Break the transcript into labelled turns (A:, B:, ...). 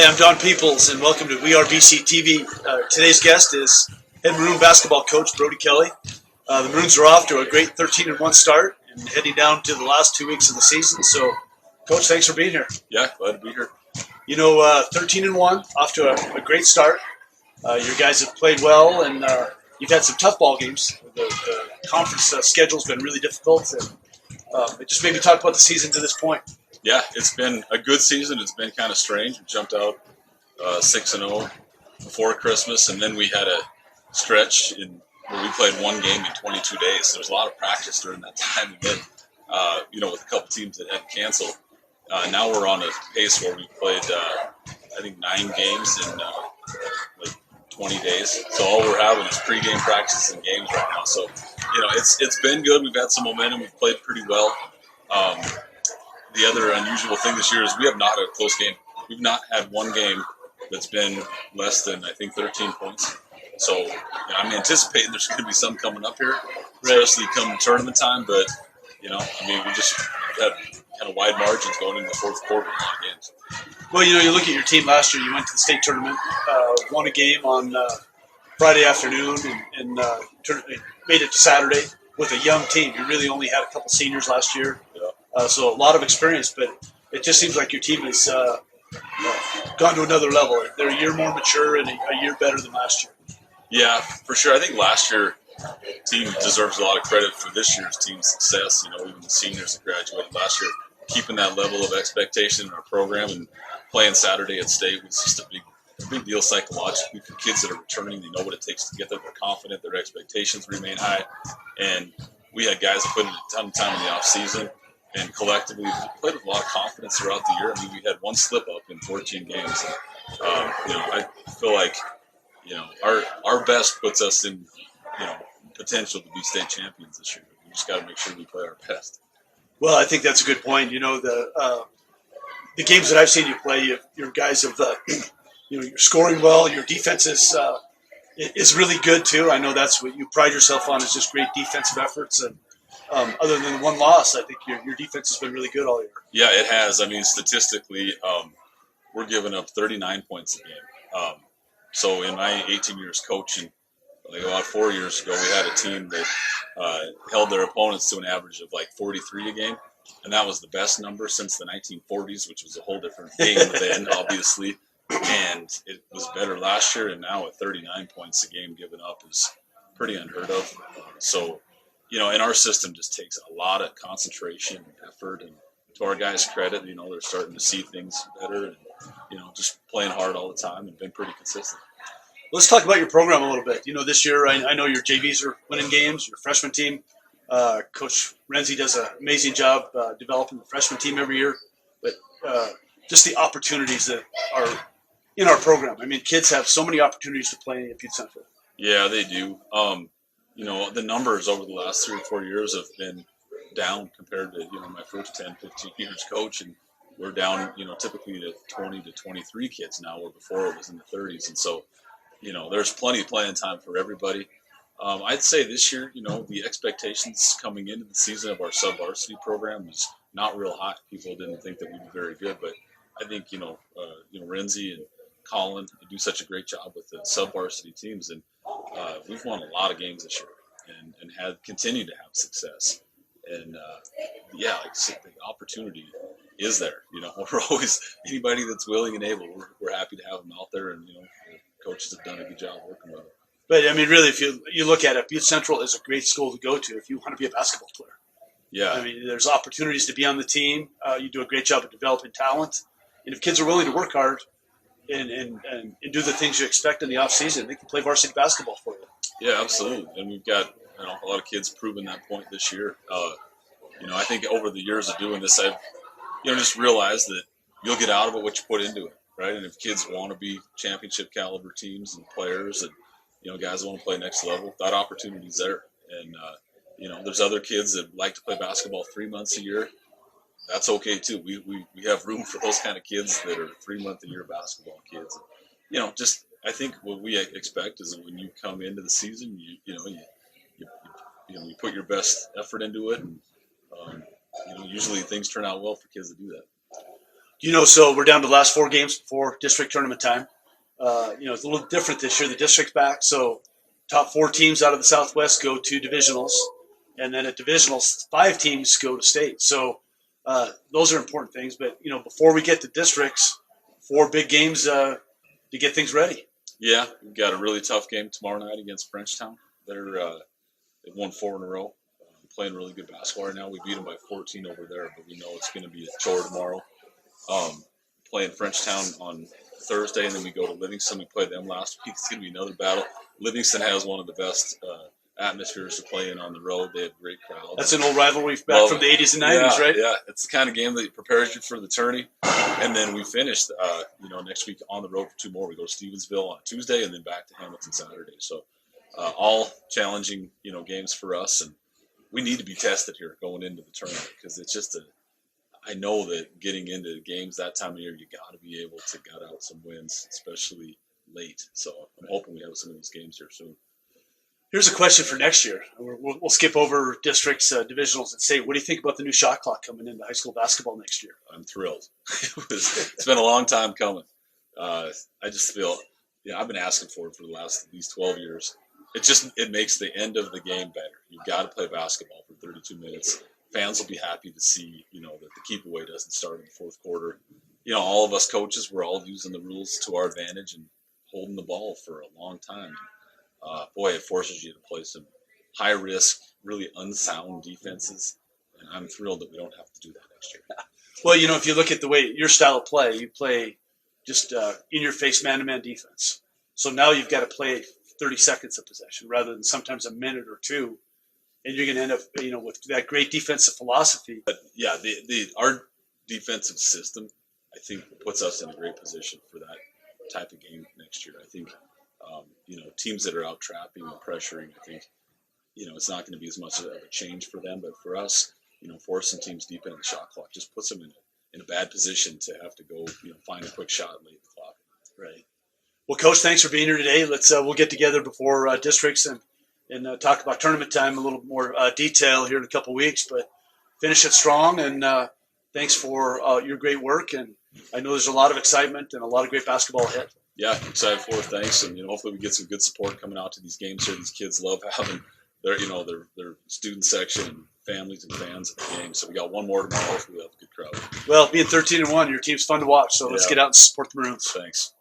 A: I'm Don Peoples, and welcome to We Are BC TV. Today's guest is head Maroon basketball coach Brodie Kelly. The Maroons are off to a great 13-1 start and heading down to the last 2 weeks of the season. So, Coach, thanks for being here.
B: Yeah, glad to be here.
A: 13-1, off to a great start. Your guys have played well, and you've had some tough ball games. The conference schedule's been really difficult. And just maybe talk about the season to this point.
B: Yeah, it's been a good season. It's been kind of strange. We jumped out 6-0 before Christmas, and then we had a stretch where we played one game in 22 days. So there was a lot of practice during that time, and then with a couple teams that had to cancel. Now we're on a pace where we played, I think, 9 games in like 20 days. So all we're having is pregame practice and games right now. So it's been good. We've had some momentum. We've played pretty well. The other unusual thing this year is we have not had a close game. We've not had one game that's been less than, I think, 13 points. So I'm anticipating there's going to be some coming up here, especially come tournament time. But, we just had kind of wide margins going into the fourth quarter in a lot of games.
A: Well, you look at your team last year. You went to the state tournament, won a game on Friday afternoon, and made it to Saturday with a young team. You really only had a couple seniors last year. So a lot of experience, but it just seems like your team has gone to another level. They're a year more mature and a year better than last year.
B: Yeah, for sure. I think last year team deserves a lot of credit for this year's team success. Even the seniors that graduated last year, keeping that level of expectation in our program and playing Saturday at state was just a big deal psychologically for kids that are returning. They know what it takes to get there. They're confident. Their expectations remain high. And we had guys that put in a ton of time in the off season. And collectively, we played with a lot of confidence throughout the year. We had one slip-up in 14 games. And, I feel like, our best puts us in, potential to be state champions this year. We just got to make sure we play our best.
A: Well, I think that's a good point. The games that I've seen you play, your guys have, you're scoring well. Your defense is really good, too. I know that's what you pride yourself on, is just great defensive efforts. And other than one loss, I think your defense has been really good all year.
B: Yeah, it has. Statistically, we're giving up 39 points a game. So in my 18 years coaching, about 4 years ago, we had a team that held their opponents to an average of like 43 a game. And that was the best number since the 1940s, which was a whole different game then, obviously. And it was better last year, and now at 39 points a game given up is pretty unheard of. So, and our system just takes a lot of concentration and effort. And to our guys' credit, they're starting to see things better and, just playing hard all the time and been pretty consistent.
A: Let's talk about your program a little bit. This year, I know your JVs are winning games, your freshman team. Coach Renzi does an amazing job developing the freshman team every year. But just the opportunities that are in our program. Kids have so many opportunities to play at Butte Central.
B: Yeah, they do. The numbers over the last 3 or 4 years have been down compared to, my first 10, 15 years coaching. We're down, typically to 20 to 23 kids now, where before it was in the 30s. And so, there's plenty of playing time for everybody. I'd say this year, the expectations coming into the season of our sub-varsity program was not real high. People didn't think that we'd be very good, but I think, Renzi and Colin do such a great job with the sub-varsity teams. And we've won a lot of games this year and have continued to have success. And, like I said, the opportunity is there. We're always, anybody that's willing and able, we're happy to have them out there. And, the coaches have done a good job working with them.
A: But, really, if you look at it, Butte Central is a great school to go to if you want to be a basketball player.
B: Yeah.
A: There's opportunities to be on the team. You do a great job of developing talent. And if kids are willing to work hard and do the things you expect in the off season, they can play varsity basketball for you.
B: Yeah, absolutely. And we've got a lot of kids proving that point this year. I think over the years of doing this, I've just realized that you'll get out of it what you put into it, right? And if kids want to be championship caliber teams and players and guys want to play next level, that opportunity's there. And there's other kids that like to play basketball 3 months a year. That's okay too. We have room for those kind of kids that are 3 month a year basketball kids. I think what we expect is that when you come into the season, you put your best effort into it, and usually things turn out well for kids that do that.
A: So we're down to the last 4 games before district tournament time. It's a little different this year. The district's back, so top 4 teams out of the Southwest go to divisionals, and then at divisionals, 5 teams go to state. So those are important things. But before we get to districts, 4 big games to get things ready.
B: Yeah, we've got a really tough game tomorrow night against Frenchtown. They've won 4 in a row. Playing really good basketball right now. We beat them by 14 over there, but we know it's going to be a chore tomorrow. Playing Frenchtown on Thursday, and then we go to Livingston. We played them last week. It's going to be another battle. Livingston has one of the best atmospheres to play in on the road. They have great crowds.
A: That's an old rivalry back from the 80s and 90s, right?
B: Yeah, it's the kind of game that prepares you for the tourney. And then we finished, next week on the road for 2 more. We go to Stevensville on Tuesday, and then back to Hamilton Saturday. So all challenging, games for us, and we need to be tested here going into the tournament because it's just I know that getting into games that time of year, you got to be able to gut out some wins, especially late. So I'm hoping we have some of those games here soon.
A: Here's a question for next year. We'll skip over districts, divisionals, and say, what do you think about the new shot clock coming into high school basketball next year?
B: I'm thrilled. It's been a long time coming. I just feel, I've been asking for it for the last at least 12 years. It makes the end of the game better. You've got to play basketball for 32 minutes. Fans will be happy to see, that the keep away doesn't start in the 4th quarter. All of us coaches, we're all using the rules to our advantage and holding the ball for a long time. It forces you to play some high risk, really unsound defenses. And I'm thrilled that we don't have to do that next year.
A: Well, if you look at the way your style of play, you play just in your face man-to-man defense. So now you've got to play 30 seconds of possession rather than sometimes a minute or 2. And you're going to end up, with that great defensive philosophy.
B: But yeah, our defensive system, I think, puts us in a great position for that type of game next year. I think, teams that are out trapping and pressuring, I think, it's not going to be as much of a change for them. But for us, forcing teams deep into the shot clock just puts them in a bad position to have to go, find a quick shot late in the clock.
A: Right. Well, Coach, thanks for being here today. We'll get together before districts and talk about tournament time a little more detail here in a couple of weeks. But finish it strong, and thanks for your great work. And I know there's a lot of excitement and a lot of great basketball ahead.
B: Yeah, excited for it. Thanks, and hopefully we get some good support coming out to these games here. These kids love having their student section and families and fans at the game. So we got one more tomorrow. Hopefully we'll have a good crowd.
A: Well, being 13-1, your team's fun to watch. So let's get out and support the Maroons.
B: Thanks.